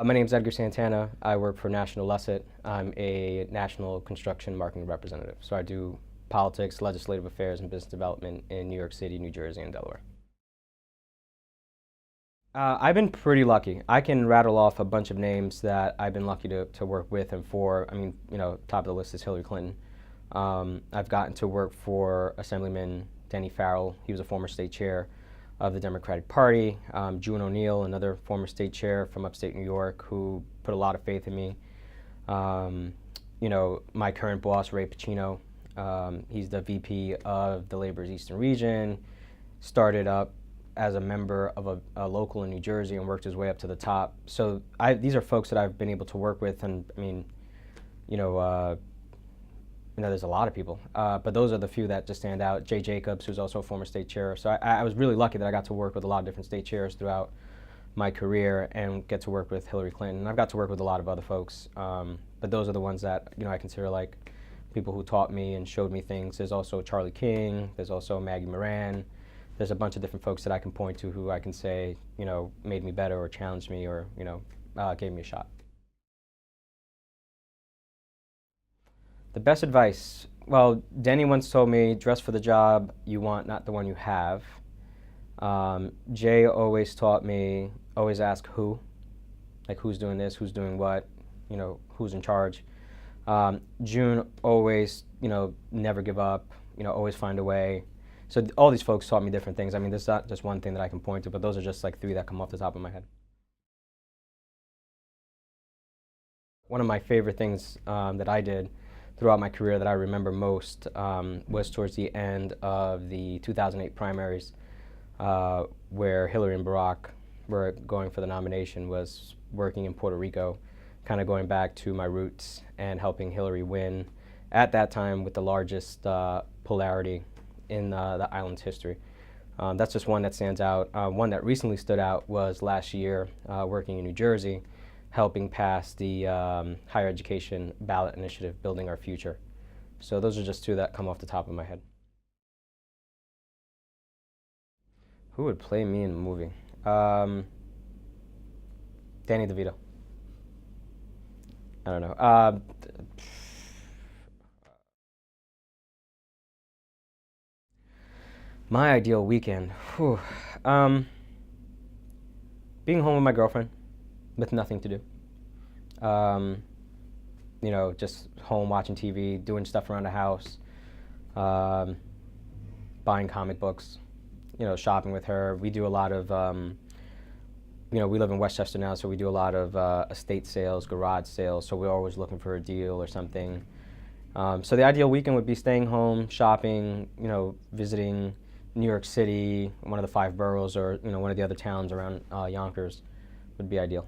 My name is Edgar Santana. I work for National Lusset. I'm a national construction marketing representative. So I do politics, legislative affairs, and business development in New York City, New Jersey, and Delaware. I've been pretty lucky. I can rattle off a bunch of names that I've been lucky to work with and for. I mean, top of the list is Hillary Clinton. I've gotten to work for Assemblyman Denny Farrell. He was a former state chair of the Democratic Party. June O'Neill, another former state chair from upstate New York, who put a lot of faith in me. My current boss, Ray Pacino, he's the VP of the Labor's Eastern Region, started up as a member of a local in New Jersey and worked his way up to the top. So these are folks that I've been able to work with, and I mean, there's a lot of people, but those are the few that just stand out. Jay Jacobs, who's also a former state chair. So I was really lucky that I got to work with a lot of different state chairs throughout my career and get to work with Hillary Clinton. And I've got to work with a lot of other folks, but those are the ones that I consider like people who taught me and showed me things. There's also Charlie King. There's also Maggie Moran. There's a bunch of different folks that I can point to who I can say, made me better or challenged me or, gave me a shot. The best advice, well, Denny once told me, dress for the job you want, not the one you have. Jay always taught me, always ask who, like who's doing this, who's doing what, who's in charge. June always, never give up, always find a way. So all these folks taught me different things. I mean, there's not just one thing that I can point to, but those are just like three that come off the top of my head. One of my favorite things that I did throughout my career that I remember most was towards the end of the 2008 primaries, where Hillary and Barack were going for the nomination, was working in Puerto Rico, kind of going back to my roots and helping Hillary win at that time with the largest polarity in the island's history. That's just one that stands out. One that recently stood out was last year, working in New Jersey, helping pass the higher education ballot initiative, Building Our Future. So those are just two that come off the top of my head. Who would play me in a movie? Danny DeVito. I don't know. My ideal weekend. Whew. Being home with my girlfriend with nothing to do. Just home watching TV, doing stuff around the house, buying comic books, shopping with her. We do a lot of, we live in Westchester now, so we do a lot of estate sales, garage sales, so we're always looking for a deal or something. So the ideal weekend would be staying home, shopping, visiting New York City, one of the 5 boroughs, or one of the other towns around Yonkers would be ideal.